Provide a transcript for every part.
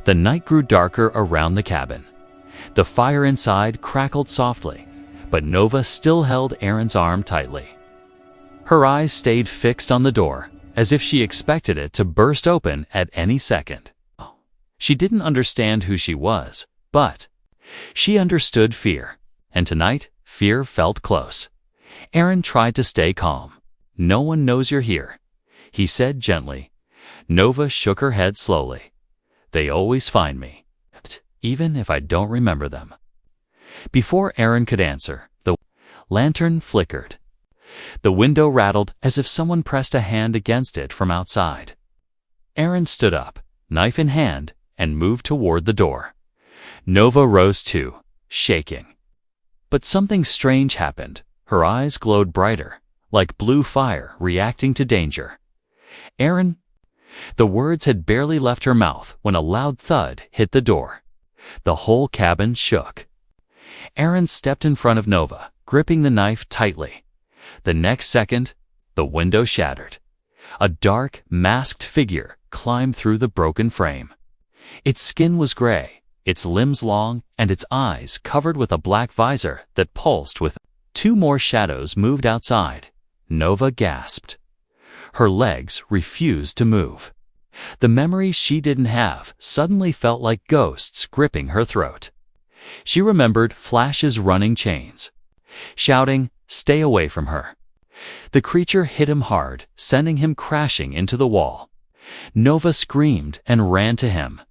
The night grew darker around the cabin. The fire inside crackled softly, but Nova still held Aaron's arm tightly. Her eyes stayed fixed on the door, as if she expected it to burst open at any second. She didn't understand who she was, but she understood fear, and tonight fear felt close. Aaron tried to stay calm. "No one knows you're here," he said gently. Nova shook her head slowly. "They always find me, even if I don't remember them." Before Aaron could answer, the lantern flickered. The window rattled as if someone pressed a hand against it from outside. Aaron stood up, knife in hand, and moved toward the door. Nova rose too, shaking. But something strange happened. Her eyes glowed brighter, like blue fire reacting to danger. "Aaron." The words had barely left her mouth when a loud thud hit the door. The whole cabin shook. Aaron stepped in front of Nova, gripping the knife tightly. The next second, the window shattered. A dark, masked figure climbed through the broken frame. Its skin was gray, its limbs long, and its eyes covered with a black visor that pulsed with. Two more shadows moved outside. Nova gasped. Her legs refused to move. The memories she didn't have suddenly felt like ghosts gripping her throat. She remembered Flash's running chains, shouting, "Stay away from her." The creature hit him hard, sending him crashing into the wall. Nova screamed and ran to him.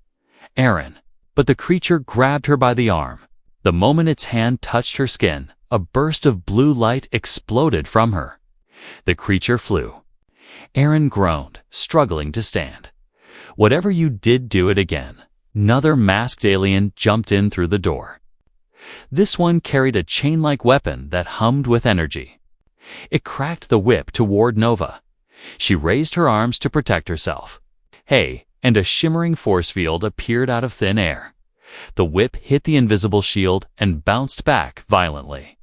"Aaron." But the creature grabbed her by the arm. The moment its hand touched her skin, a burst of blue light exploded from her. The creature flew. Aaron groaned, struggling to stand. "Whatever you did, do it again." Another masked alien jumped in through the door. This one carried a chain-like weapon that hummed with energy. It cracked the whip toward Nova. She raised her arms to protect herself. "Hey!" And a shimmering force field appeared out of thin air. The whip hit the invisible shield and bounced back violently,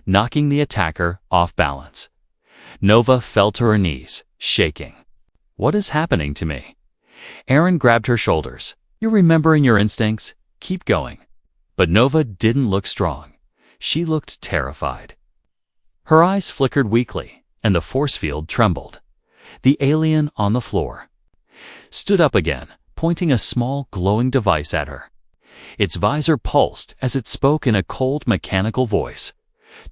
knocking the attacker off balance. Nova fell to her knees, shaking. "What is happening to me?" Aaron grabbed her shoulders. "You're remembering your instincts. Keep going." But Nova didn't look strong. She looked terrified. Her eyes flickered weakly, and the force field trembled. The alien on the floor stood up again, pointing a small glowing device at her. Its visor pulsed as it spoke in a cold mechanical voice.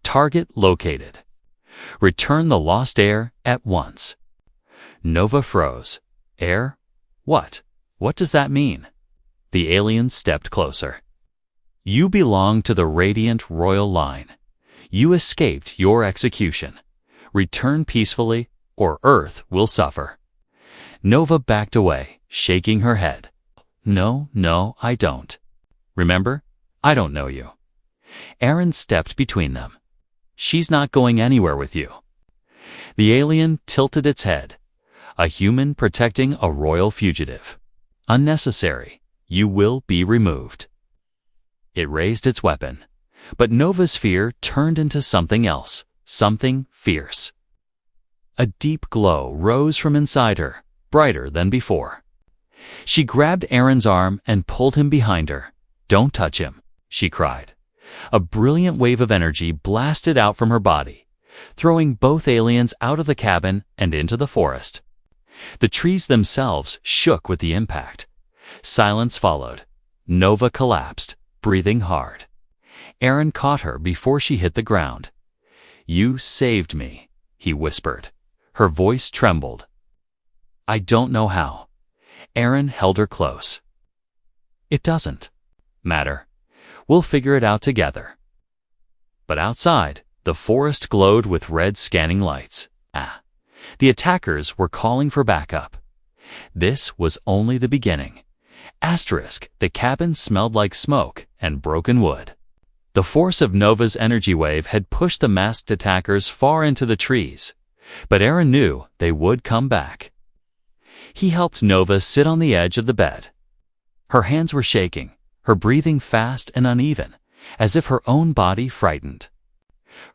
"Target located. Return the lost heir at once." Nova froze. "Heir? What? What does that mean?" The alien stepped closer. "You belong to the Radiant Royal Line. You escaped your execution. Return peacefully, or Earth will suffer." Nova backed away, shaking her head. No, I don't. Remember, I don't know you." Aaron stepped between them. "She's not going anywhere with you." The alien tilted its head. "A human protecting a royal fugitive. Unnecessary. You will be removed." It raised its weapon. But Nova's fear turned into something else, something fierce. A deep glow rose from inside her, brighter than before. She grabbed Aaron's arm and pulled him behind her. "Don't touch him," she cried. A brilliant wave of energy blasted out from her body, throwing both aliens out of the cabin and into the forest. The trees themselves shook with the impact. Silence followed. Nova collapsed, breathing hard. Aaron caught her before she hit the ground. "You saved me," he whispered. Her voice trembled. "I don't know how." Aaron held her close. "It doesn't matter. We'll figure it out together." But outside, the forest glowed with red scanning lights. The attackers were calling for backup. This was only the beginning. The cabin smelled like smoke and broken wood. The force of Nova's energy wave had pushed the masked attackers far into the trees, but Aaron knew they would come back. He helped Nova sit on the edge of the bed. Her hands were shaking, her breathing fast and uneven, as if her own body frightened.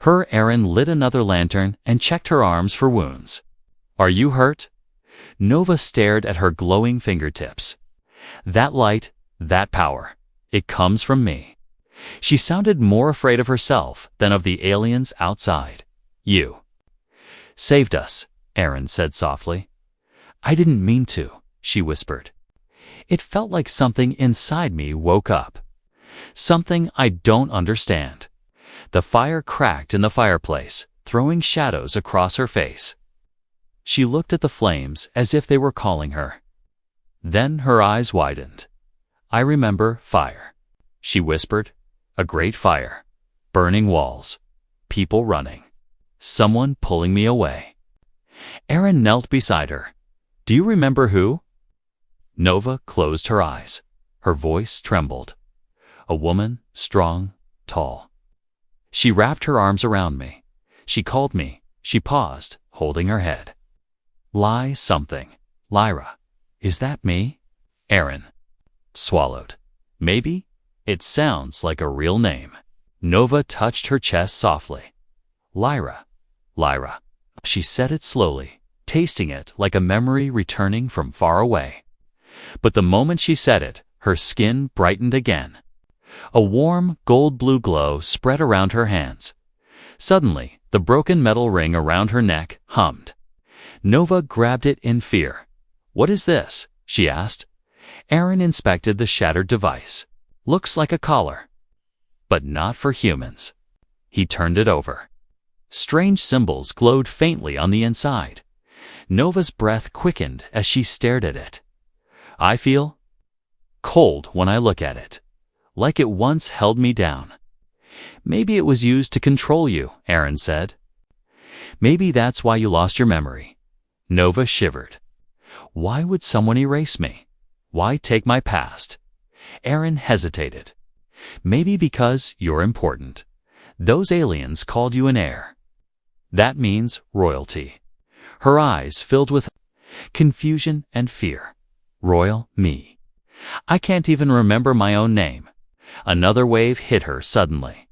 Aaron lit another lantern and checked her arms for wounds. "Are you hurt?" Nova stared at her glowing fingertips. That light, That power. It comes from me. She sounded more afraid of herself than of the aliens outside. You saved us, Aaron said softly. I didn't mean to, she whispered. It felt like something inside me woke up. Something I don't understand. The fire cracked in the fireplace, throwing shadows across her face. She looked at the flames as if they were calling her. Then her eyes widened. I remember fire, she whispered. A great fire. Burning walls. People running. Someone pulling me away. Aaron knelt beside her. Do you remember who? Nova closed her eyes. Her voice trembled. A woman, strong, tall. She wrapped her arms around me. She called me. She paused, holding her head. Lie something. Lyra. Is that me? Aaron swallowed. Maybe. It sounds like a real name. Nova touched her chest softly. Lyra. Lyra. She said it slowly, tasting it like a memory returning from far away. But the moment she said it, her skin brightened again. A warm, gold-blue glow spread around her hands. Suddenly, the broken metal ring around her neck hummed. Nova grabbed it in fear. What is this? She asked. Aaron inspected the shattered device. Looks like a collar. But not for humans. He turned it over. Strange symbols glowed faintly on the inside. Nova's breath quickened as she stared at it. I feel cold when I look at it, like it once held me down. Maybe it was used to control you, Aaron said. Maybe that's why you lost your memory. Nova shivered. Why would someone erase me? Why take my past? Aaron hesitated. Maybe because you're important. Those aliens called you an heir. That means royalty. Her eyes filled with confusion and fear. Royal me. I can't even remember my own name. Another wave hit her suddenly.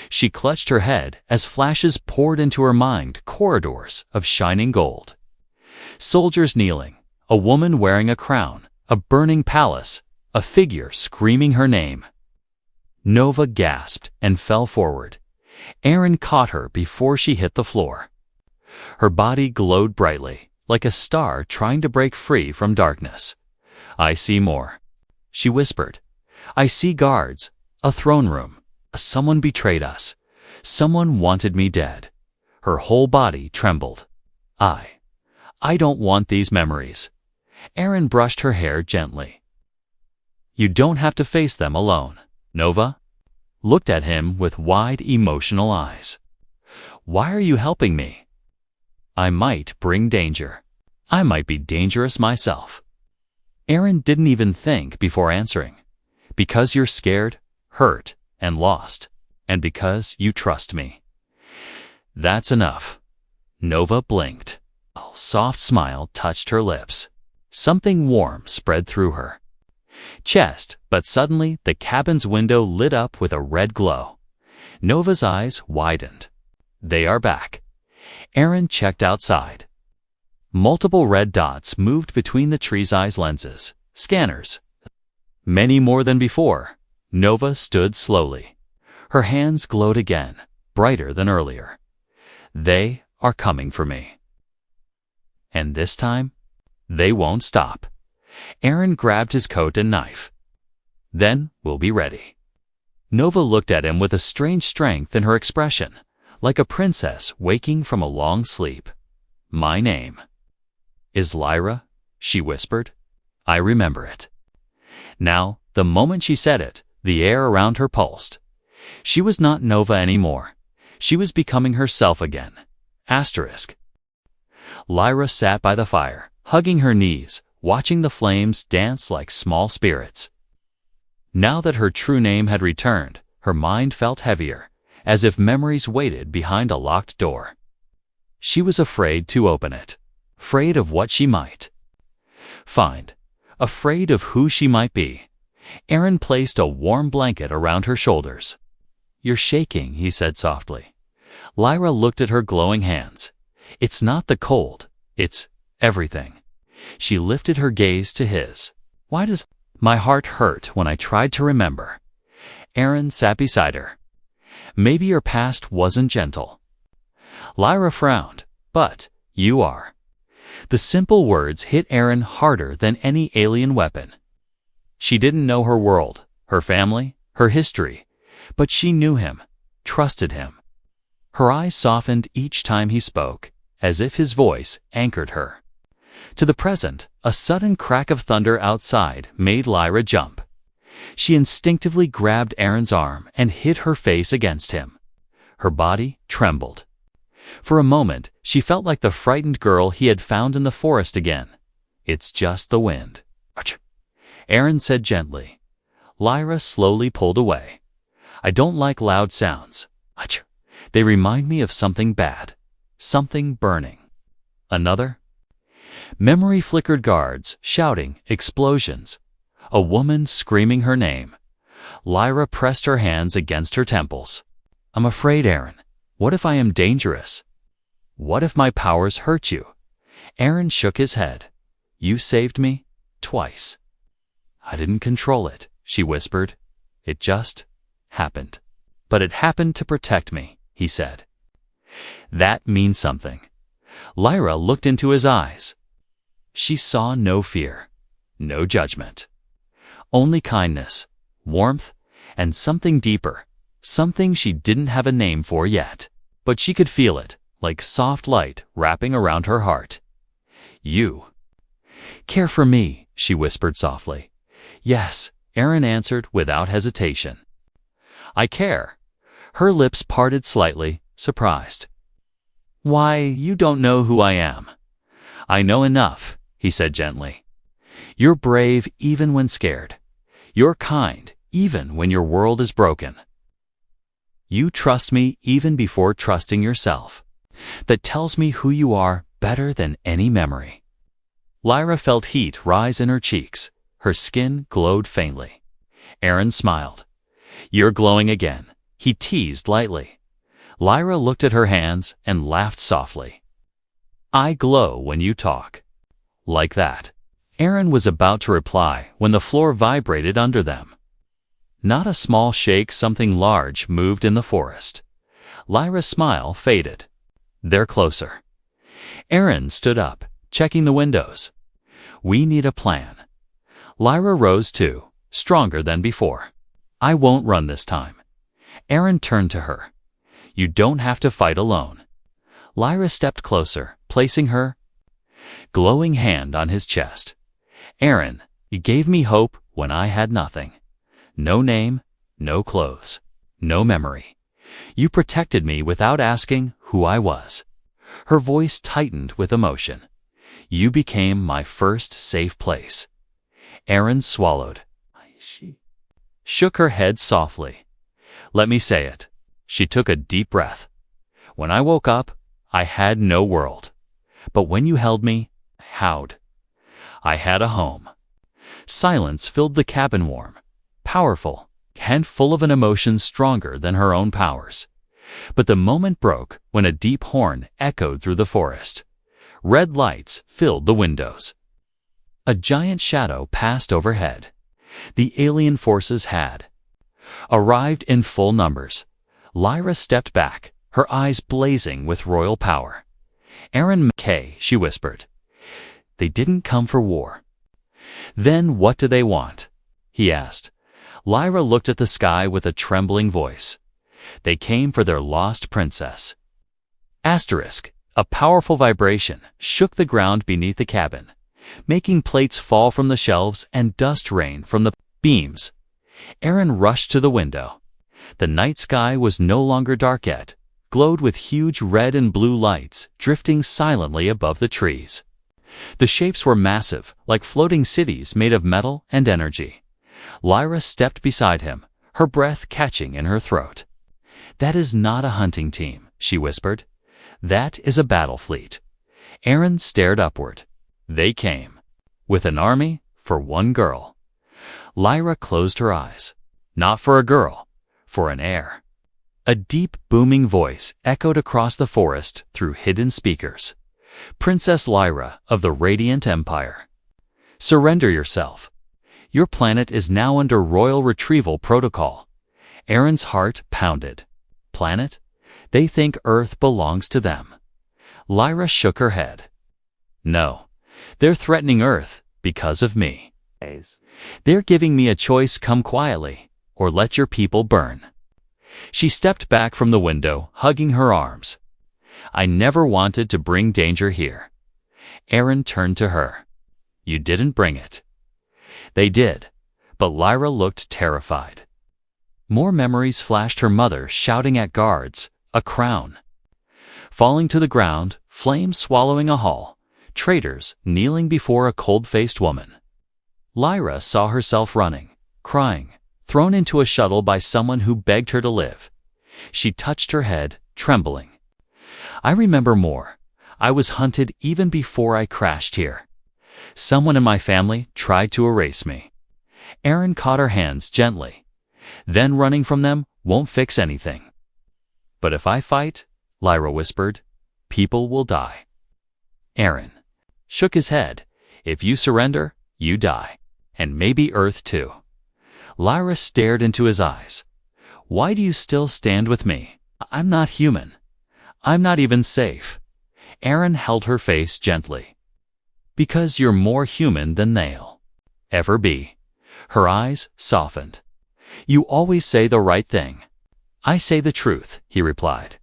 She clutched her head as flashes poured into her mind corridors of shining gold. Soldiers kneeling, a woman wearing a crown, a burning palace, a figure screaming her name. Nova gasped and fell forward. Aaron caught her before she hit the floor. Her body glowed brightly, like a star trying to break free from darkness. I see more, she whispered. I see guards, a throne room. Someone betrayed us. Someone wanted me dead. Her whole body trembled. I don't want these memories. Aaron brushed her hair gently. You don't have to face them alone, Nova. Looked at him with wide, emotional eyes. Why are you helping me? I might bring danger. I might be dangerous myself. Aaron didn't even think before answering. Because you're scared, hurt, and lost, and because you trust me. That's enough. Nova blinked. A soft smile touched her lips. Something warm spread through her chest, but suddenly the cabin's window lit up with a red glow. Nova's eyes widened. They are back. Aaron checked outside. Multiple red dots moved between the tree's eyes lenses, scanners. Many more than before. Nova stood slowly. Her hands glowed again, brighter than earlier. They are coming for me. And this time, they won't stop. Aaron grabbed his coat and knife. Then we'll be ready. Nova looked at him with a strange strength in her expression, like a princess waking from a long sleep. My name is Lyra, she whispered. I remember it. Now, the moment she said it, the air around her pulsed. She was not Nova anymore. She was becoming herself again. Asterisk. Lyra sat by the fire, hugging her knees, watching the flames dance like small spirits. Now that her true name had returned, her mind felt heavier, as if memories waited behind a locked door. She was afraid to open it, afraid of what she might find, afraid of who she might be. Aaron placed a warm blanket around her shoulders. You're shaking, he said softly. Lyra looked at her glowing hands. It's not the cold, it's everything. She lifted her gaze to his. Why does My heart hurt when I tried to remember. Aaron sat beside her. Maybe your past wasn't gentle. Lyra frowned. But you are. The simple words hit Aaron harder than any alien weapon. She didn't know her world, her family, her history, but she knew him, trusted him. Her eyes softened each time he spoke, as if his voice anchored her. To the present, a sudden crack of thunder outside made Lyra jump. She instinctively grabbed Aaron's arm and hid her face against him. Her body trembled. For a moment, she felt like the frightened girl he had found in the forest again. It's just the wind. Aaron said gently. Lyra slowly pulled away. I don't like loud sounds. They remind me of something bad. Something burning. Another? Memory flickered guards, shouting, explosions. A woman screaming her name. Lyra pressed her hands against her temples. I'm afraid, Aaron. What if I am dangerous? What if my powers hurt you? Aaron shook his head. You saved me twice. I didn't control it, she whispered. It just happened. But it happened to protect me, he said. That means something. Lyra looked into his eyes. She saw no fear, no judgment. Only kindness, warmth, and something deeper, something she didn't have a name for yet. But she could feel it, like soft light wrapping around her heart. You care for me, she whispered softly. Yes, Aaron answered without hesitation. I care. Her lips parted slightly, surprised. Why, you don't know who I am. I know enough, he said gently. You're brave even when scared. You're kind even when your world is broken. You trust me even before trusting yourself. That tells me who you are better than any memory. Lyra felt heat rise in her cheeks. Her skin glowed faintly. Aaron smiled. You're glowing again, he teased lightly. Lyra looked at her hands and laughed softly. I glow when you talk. Like that. Aaron was about to reply when the floor vibrated under them. Not a small shake, something large moved in the forest. Lyra's smile faded. They're closer. Aaron stood up, checking the windows. We need a plan. Lyra rose too, stronger than before. I won't run this time. Aaron turned to her. You don't have to fight alone. Lyra stepped closer, placing her glowing hand on his chest. Aaron, you gave me hope when I had nothing. No name, no clothes, no memory. You protected me without asking who I was. Her voice tightened with emotion. You became my first safe place. Aaron swallowed. She shook her head softly. Let me say it. She took a deep breath. When I woke up, I had no world. But when you held me, I had a home. Silence filled the cabin, warm, powerful, and full of an emotion stronger than her own powers. But the moment broke when a deep horn echoed through the forest. Red lights filled the windows. A giant shadow passed overhead. The alien forces had arrived in full numbers. Lyra stepped back, her eyes blazing with royal power. Aaron McKay, she whispered. They didn't come for war. Then what do they want? He asked. Lyra looked at the sky with a trembling voice. They came for their lost princess. Asterisk. A powerful vibration shook the ground beneath the cabin, making plates fall from the shelves and dust rain from the beams. Aaron rushed to the window. The night sky was no longer dark yet, glowed with huge red and blue lights drifting silently above the trees. The shapes were massive, like floating cities made of metal and energy. Lyra stepped beside him, her breath catching in her throat. That is not a hunting team, she whispered. That is a battle fleet. Aaron stared upward. They came. With an army for one girl. Lyra closed her eyes. Not for a girl, for an heir. A deep, booming voice echoed across the forest through hidden speakers. Princess Lyra of the Radiant Empire. Surrender yourself. Your planet is now under royal retrieval protocol. Aaron's heart pounded. Planet? They think Earth belongs to them. Lyra shook her head. No, they're threatening Earth because of me. They're giving me a choice: come quietly, or let your people burn. She stepped back from the window, hugging her arms. I never wanted to bring danger here. Aaron turned to her. You didn't bring it. They did, but Lyra looked terrified. More memories flashed: her mother shouting at guards, a crown falling to the ground, flames swallowing a hall, traitors kneeling before a cold-faced woman. Lyra saw herself running, crying, thrown into a shuttle by someone who begged her to live. She touched her head, trembling. I remember more. I was hunted even before I crashed here. Someone in my family tried to erase me. Aaron caught her hands gently. Then running from them won't fix anything. But if I fight, Lyra whispered, people will die. Aaron shook his head. If you surrender, you die. And maybe Earth too. Lyra stared into his eyes. Why do you still stand with me? I'm not human. I'm not even safe. Aaron held her face gently. Because you're more human than they'll ever be. Her eyes softened. You always say the right thing. I say the truth, he replied.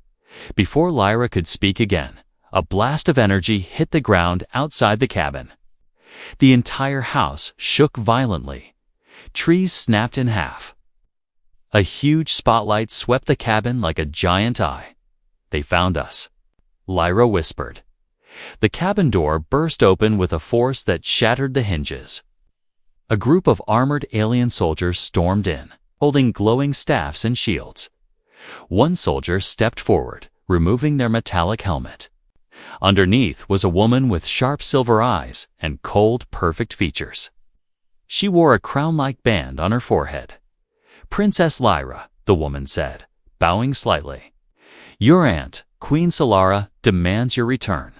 Before Lyra could speak again, a blast of energy hit the ground outside the cabin. The entire house shook violently. Trees snapped in half. A huge spotlight swept the cabin like a giant eye. They found us, Lyra whispered. The cabin door burst open with a force that shattered the hinges. A group of armored alien soldiers stormed in, holding glowing staffs and shields. One soldier stepped forward, removing their metallic helmet. Underneath was a woman with sharp silver eyes and cold, perfect features. She wore a crown-like band on her forehead. Princess Lyra, the woman said, bowing slightly. Your aunt, Queen Solara, demands your return.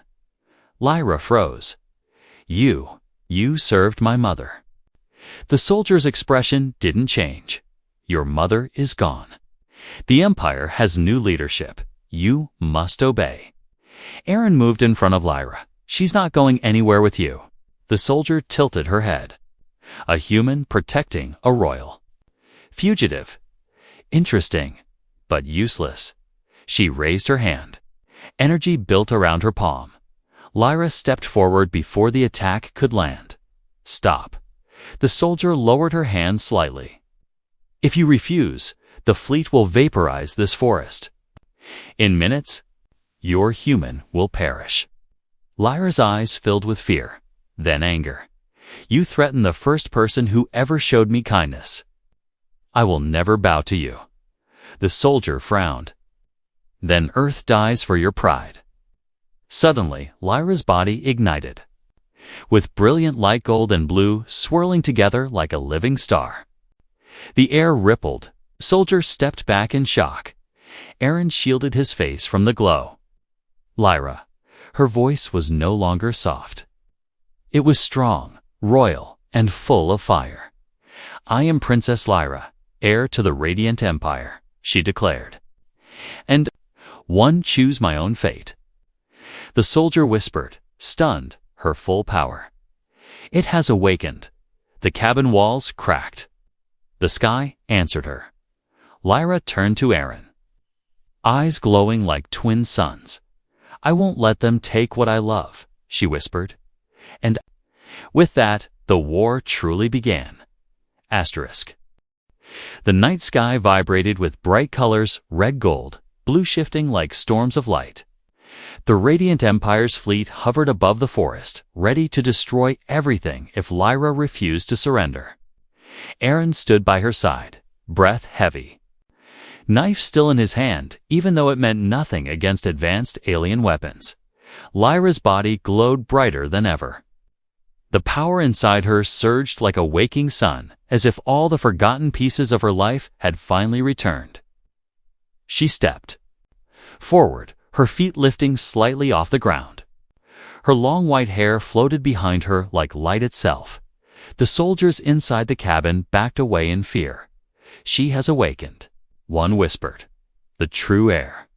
Lyra froze. You served my mother. The soldier's expression didn't change. Your mother is gone. The Empire has new leadership. You must obey. Aaron moved in front of Lyra. She's not going anywhere with you. The soldier tilted her head. A human protecting a royal. Fugitive. Interesting, but useless. She raised her hand. Energy built around her palm. Lyra stepped forward before the attack could land. Stop. The soldier lowered her hand slightly. If you refuse, the fleet will vaporize this forest. In minutes, your human will perish. Lyra's eyes filled with fear, then anger. You threatened the first person who ever showed me kindness. I will never bow to you. The soldier frowned. Then Earth dies for your pride. Suddenly, Lyra's body ignited, with brilliant light gold and blue swirling together like a living star. The air rippled. Soldier stepped back in shock. Aaron shielded his face from the glow. Lyra. Her voice was no longer soft. It was strong, royal, and full of fire. I am Princess Lyra, heir to the Radiant Empire, she declared. And choose my own fate. The soldier whispered, stunned, her full power. It has awakened. The cabin walls cracked. The sky answered her. Lyra turned to Aaron, eyes glowing like twin suns. I won't let them take what I love, she whispered. And with that, the war truly began. Asterisk. The night sky vibrated with bright colors, red gold, blue shifting like storms of light. The Radiant Empire's fleet hovered above the forest, ready to destroy everything if Lyra refused to surrender. Aaron stood by her side, breath heavy. Knife still in his hand, even though it meant nothing against advanced alien weapons. Lyra's body glowed brighter than ever. The power inside her surged like a waking sun, as if all the forgotten pieces of her life had finally returned. She stepped forward, her feet lifting slightly off the ground. Her long white hair floated behind her like light itself. The soldiers inside the cabin backed away in fear. "She has awakened," one whispered. "The true heir."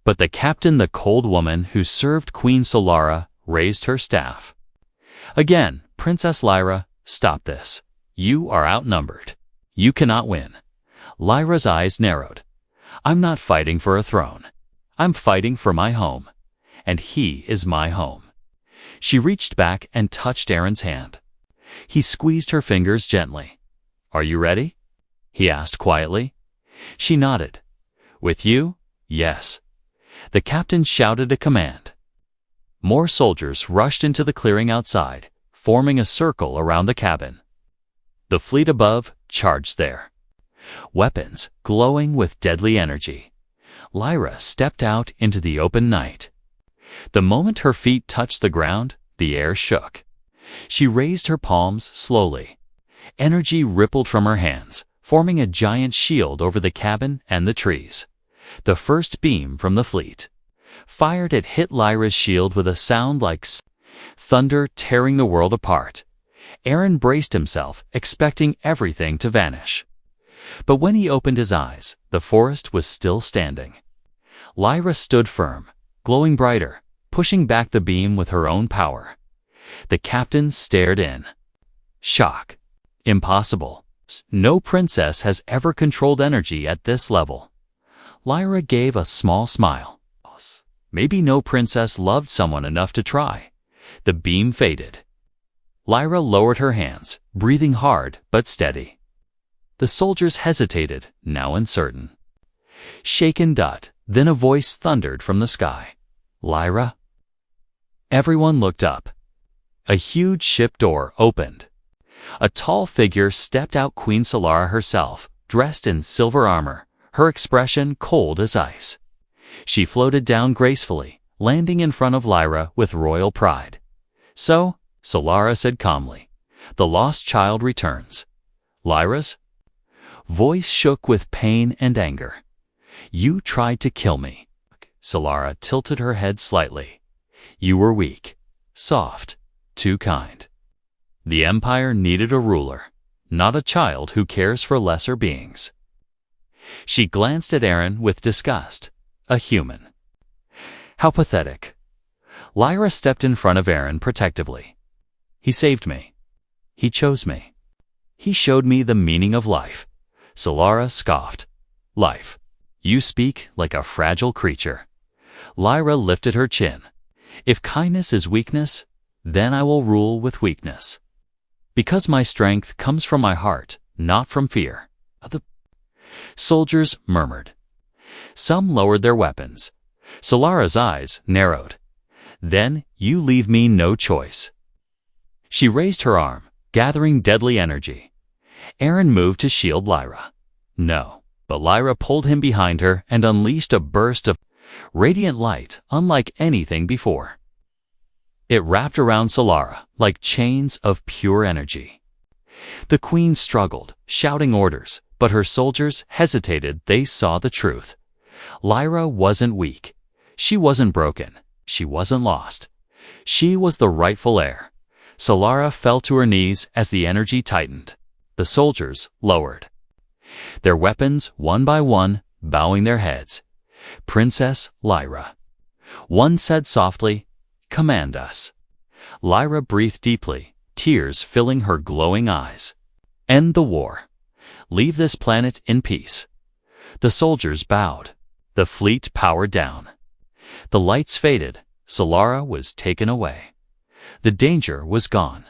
But the captain, the cold woman who served Queen Solara, raised her staff. "Again, Princess Lyra, stop this. You are outnumbered. You cannot win." Lyra's eyes narrowed. "I'm not fighting for a throne. I'm fighting for my home. And he is my home." She reached back and touched Aaron's hand. He squeezed her fingers gently. "Are you ready?" he asked quietly. She nodded. "With you? Yes." The captain shouted a command. More soldiers rushed into the clearing outside, forming a circle around the cabin. The fleet above charged there, weapons glowing with deadly energy. Lyra stepped out into the open night. The moment her feet touched the ground, the air shook. She raised her palms slowly. Energy rippled from her hands, forming a giant shield over the cabin and the trees. The first beam from the fleet fired, it hit Lyra's shield with a sound like thunder tearing the world apart. Aaron braced himself, expecting everything to vanish. But when he opened his eyes, the forest was still standing. Lyra stood firm, glowing brighter, pushing back the beam with her own power. The captain stared in shock. Impossible. No princess has ever controlled energy at this level. Lyra gave a small smile. Maybe no princess loved someone enough to try. The beam faded. Lyra lowered her hands, breathing hard but steady. The soldiers hesitated, now uncertain. Shaken dot, then a voice thundered from the sky. "Lyra?" Everyone looked up. A huge ship door opened. A tall figure stepped out, Queen Solara herself, dressed in silver armor, her expression cold as ice. She floated down gracefully, landing in front of Lyra with royal pride. "So," Solara said calmly, "the lost child returns." Lyra's voice shook with pain and anger. "You tried to kill me." Solara tilted her head slightly. "You were weak, soft, too kind. The Empire needed a ruler, not a child who cares for lesser beings." She glanced at Aaron with disgust. A human. How pathetic. Lyra stepped in front of Aaron protectively. "He saved me. He chose me. He showed me the meaning of life." Solara scoffed. "Life? You speak like a fragile creature." Lyra lifted her chin. "If kindness is weakness, then I will rule with weakness. Because my strength comes from my heart, not from fear." The soldiers murmured. Some lowered their weapons. Solara's eyes narrowed. "Then you leave me no choice." She raised her arm, gathering deadly energy. Aaron moved to shield Lyra. No, but Lyra pulled him behind her and unleashed a burst of radiant light unlike anything before. It wrapped around Solara like chains of pure energy. The queen struggled, shouting orders, but her soldiers hesitated. They saw the truth. Lyra wasn't weak. She wasn't broken. She wasn't lost. She was the rightful heir. Solara fell to her knees as the energy tightened. The soldiers lowered their weapons one by one, bowing their heads. "Princess Lyra." One said softly, "Command us." Lyra breathed deeply, tears filling her glowing eyes. "End the war. Leave this planet in peace." The soldiers bowed. The fleet powered down. The lights faded. Solara was taken away. The danger was gone.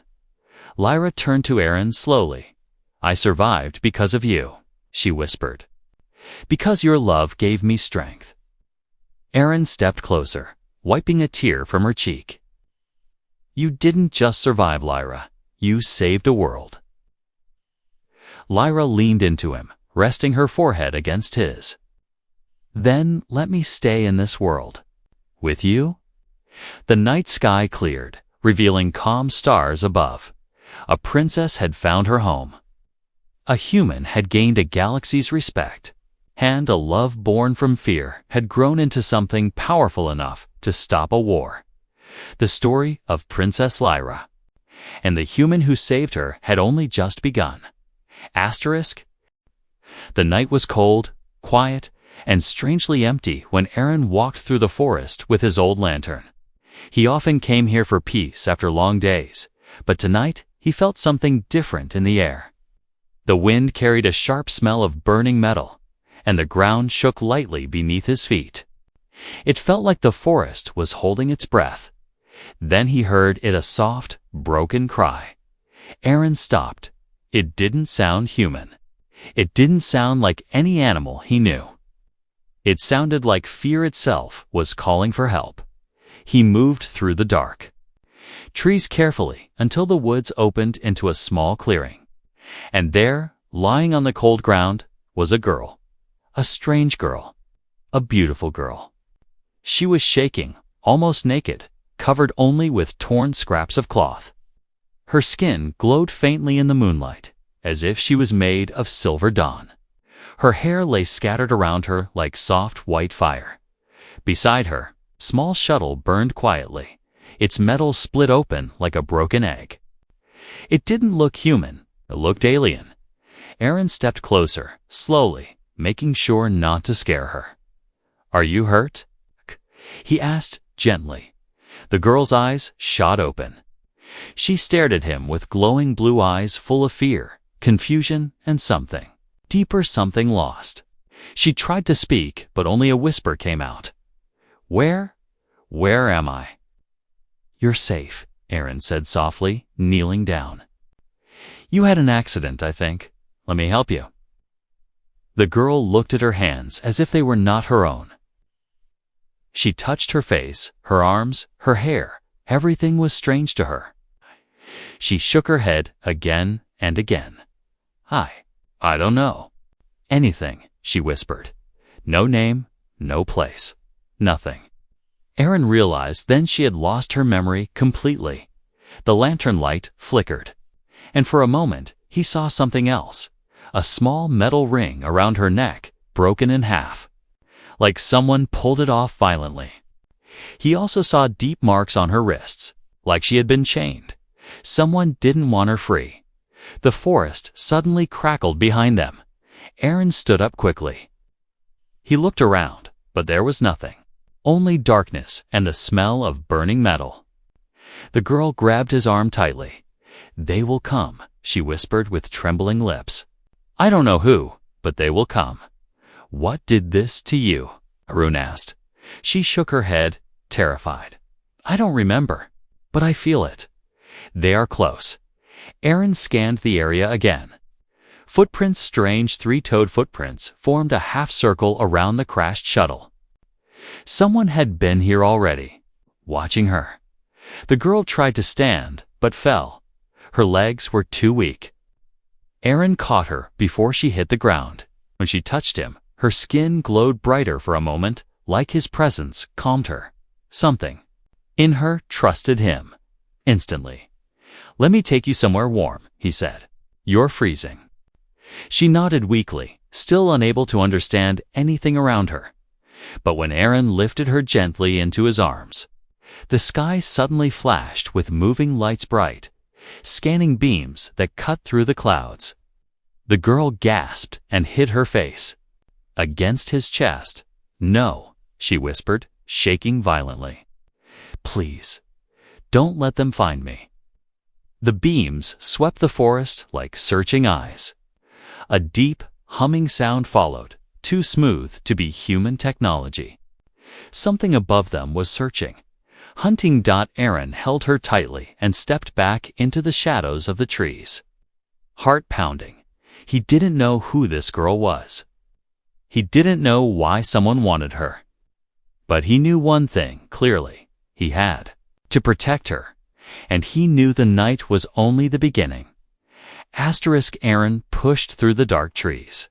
Lyra turned to Aaron slowly. "I survived because of you," she whispered. "Because your love gave me strength." Aaron stepped closer, wiping a tear from her cheek. "You didn't just survive, Lyra. You saved a world." Lyra leaned into him, resting her forehead against his. "Then let me stay in this world. With you?" The night sky cleared, revealing calm stars above. A princess had found her home. A human had gained a galaxy's respect, and a love born from fear had grown into something powerful enough to stop a war. The story of Princess Lyra. and the human who saved her had only just begun. Asterisk. The night was cold, quiet, and strangely empty when Aaron walked through the forest with his old lantern. He often came here for peace after long days, but tonight he felt something different in the air. The wind carried a sharp smell of burning metal, and the ground shook lightly beneath his feet. It felt like the forest was holding its breath. Then he heard a soft, broken cry. Aaron stopped. It didn't sound human. It didn't sound like any animal he knew. It sounded like fear itself was calling for help. He moved through the dark trees carefully until the woods opened into a small clearing. And there, lying on the cold ground, was a girl. A strange girl. A beautiful girl. She was shaking, almost naked, covered only with torn scraps of cloth. Her skin glowed faintly in the moonlight, as if she was made of silver dawn. Her hair lay scattered around her like soft white fire. Beside her, a small shuttle burned quietly, its metal split open like a broken egg. It didn't look human, it looked alien. Aaron stepped closer, slowly, making sure not to scare her. "Are you hurt?" he asked gently. The girl's eyes shot open. She stared at him with glowing blue eyes full of fear, confusion, and something deeper, something lost. She tried to speak, but only a whisper came out. Where am I?" "You're safe," Aaron said softly, kneeling down. "You had an accident, I think. Let me help you." The girl looked at her hands as if they were not her own. She touched her face, her arms, her hair. Everything was strange to her. She shook her head again and again. I don't know. "Anything," she whispered. "No name, no place, nothing." Aaron realized then she had lost her memory completely. The lantern light flickered, and for a moment he saw something else, a small metal ring around her neck, broken in half, like someone pulled it off violently. He also saw deep marks on her wrists, like she had been chained. Someone didn't want her free. The forest suddenly crackled behind them. Aaron stood up quickly. He looked around, but there was nothing. Only darkness and the smell of burning metal. The girl grabbed his arm tightly. "They will come," she whispered with trembling lips. "I don't know who, but they will come." "What did this to you?" Arun asked. She shook her head, terrified. "I don't remember, but I feel it. They are close." Aaron scanned the area again. Footprints, strange three-toed footprints, formed a half-circle around the crashed shuttle. Someone had been here already, watching her. The girl tried to stand, but fell. Her legs were too weak. Aaron caught her before she hit the ground. When she touched him, her skin glowed brighter for a moment, like his presence calmed her. Something in her trusted him. Instantly. "Let me take you somewhere warm," he said. "You're freezing." She nodded weakly, still unable to understand anything around her. But when Aaron lifted her gently into his arms, the sky suddenly flashed with moving lights bright, scanning beams that cut through the clouds. The girl gasped and hid her face against his chest. "No," she whispered, shaking violently. "Please, don't let them find me." The beams swept the forest like searching eyes. A deep, humming sound followed, too smooth to be human technology. Something above them was searching, hunting. Aaron held her tightly and stepped back into the shadows of the trees. Heart pounding. He didn't know who this girl was. He didn't know why someone wanted her. But he knew one thing clearly. He had to protect her. And he knew the night was only the beginning. Aaron pushed through the dark trees,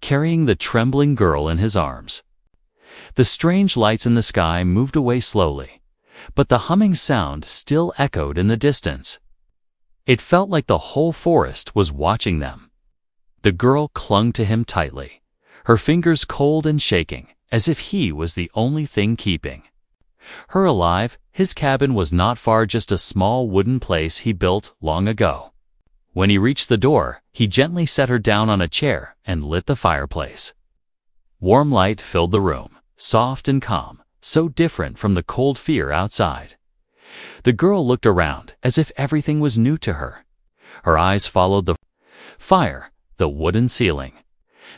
carrying the trembling girl in his arms. The strange lights in the sky moved away slowly, but the humming sound still echoed in the distance. It felt like the whole forest was watching them. The girl clung to him tightly, her fingers cold and shaking, as if he was the only thing keeping Her alive, his cabin was not far, just a small wooden place he built long ago. When he reached the door, he gently set her down on a chair and lit the fireplace. Warm light filled the room, soft and calm, so different from the cold fear outside. The girl looked around as if everything was new to her. Her eyes followed the fire, the wooden ceiling,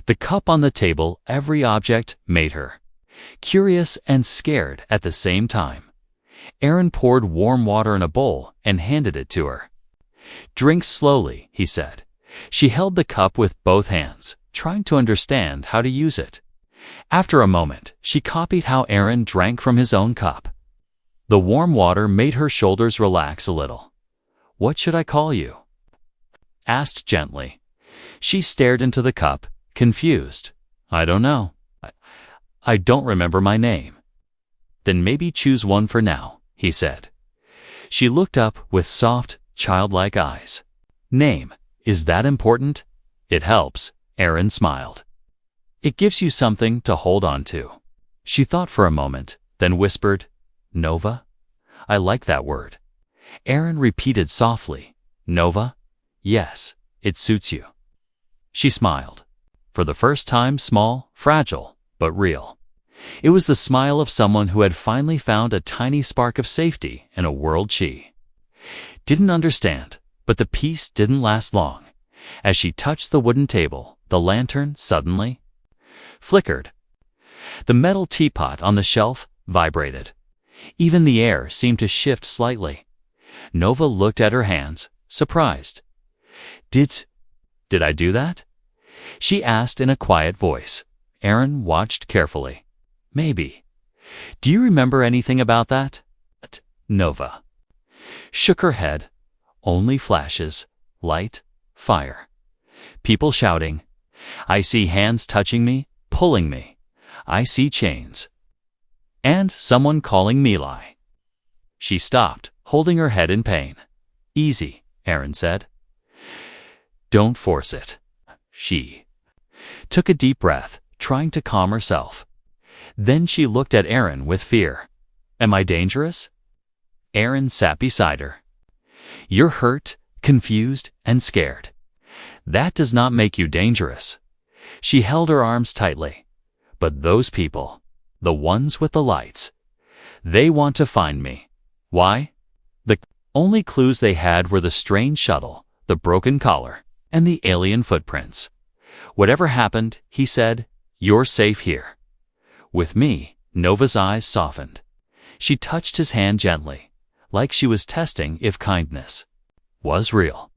the cup on the table. Every object made her curious and scared at the same time. Aaron poured warm water in a bowl and handed it to her. "Drink slowly," he said. She held the cup with both hands, trying to understand how to use it. After a moment, she copied how Aaron drank from his own cup. The warm water made her shoulders relax a little. "What should I call you?" asked gently. She stared into the cup, confused. "I don't know. I don't remember my name." "Then maybe choose one for now," he said. She looked up with soft, childlike eyes. "Name, is that important?" "It helps," Aaron smiled. "It gives you something to hold on to." She thought for a moment, then whispered, "Nova? I like that word." Aaron repeated softly, "Nova? Yes, it suits you." She smiled. For the first time, small, fragile, but real. It was the smile of someone who had finally found a tiny spark of safety in a world she didn't understand, but the peace didn't last long. As she touched the wooden table, the lantern suddenly flickered. The metal teapot on the shelf vibrated. Even the air seemed to shift slightly. Nova looked at her hands, surprised. Did I do that?" she asked in a quiet voice. Aaron watched carefully. "Maybe. Do you remember anything about that?" Nova shook her head. "Only flashes, light, fire. People shouting. I see hands touching me, pulling me. I see chains. And someone calling Meli." She stopped, holding her head in pain. "Easy," Aaron said. "Don't force it." She took a deep breath, trying to calm herself. Then she looked at Aaron with fear. "Am I dangerous?" Aaron sat beside her. "You're hurt, confused, and scared. That does not make you dangerous." She held her arms tightly. "But those people, the ones with the lights, they want to find me." "Why?" The only clues they had were the strange shuttle, the broken collar, and the alien footprints. "Whatever happened," he said, "you're safe here." "With me." Nova's eyes softened. She touched his hand gently, like she was testing if kindness was real.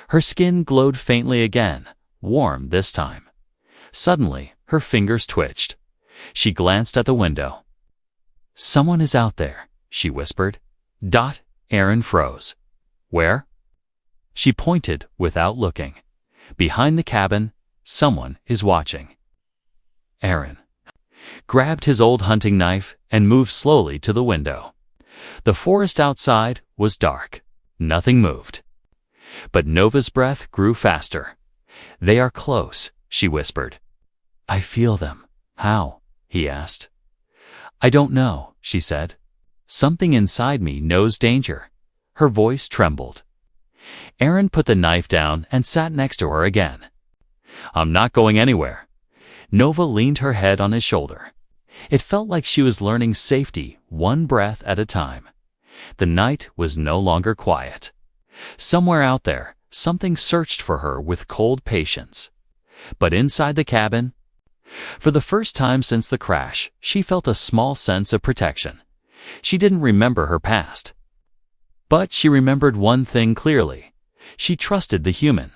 Her skin glowed faintly again, warm this time. Suddenly, her fingers twitched. She glanced at the window. "Someone is out there," she whispered. Aaron froze. "Where?" She pointed without looking. "Behind the cabin, someone is watching." Aaron grabbed his old hunting knife and moved slowly to the window. The forest outside was dark. Nothing moved. But Nova's breath grew faster. "They are close," she whispered. "I feel them." "How?" he asked. "I don't know," she said. "Something inside me knows danger." Her voice trembled. Aaron put the knife down and sat next to her again. "I'm not going anywhere." Nova leaned her head on his shoulder. It felt like she was learning safety one breath at a time. The night was no longer quiet. Somewhere out there, something searched for her with cold patience. But inside the cabin, for the first time since the crash, she felt a small sense of protection. She didn't remember her past. But she remembered one thing clearly. She trusted the human,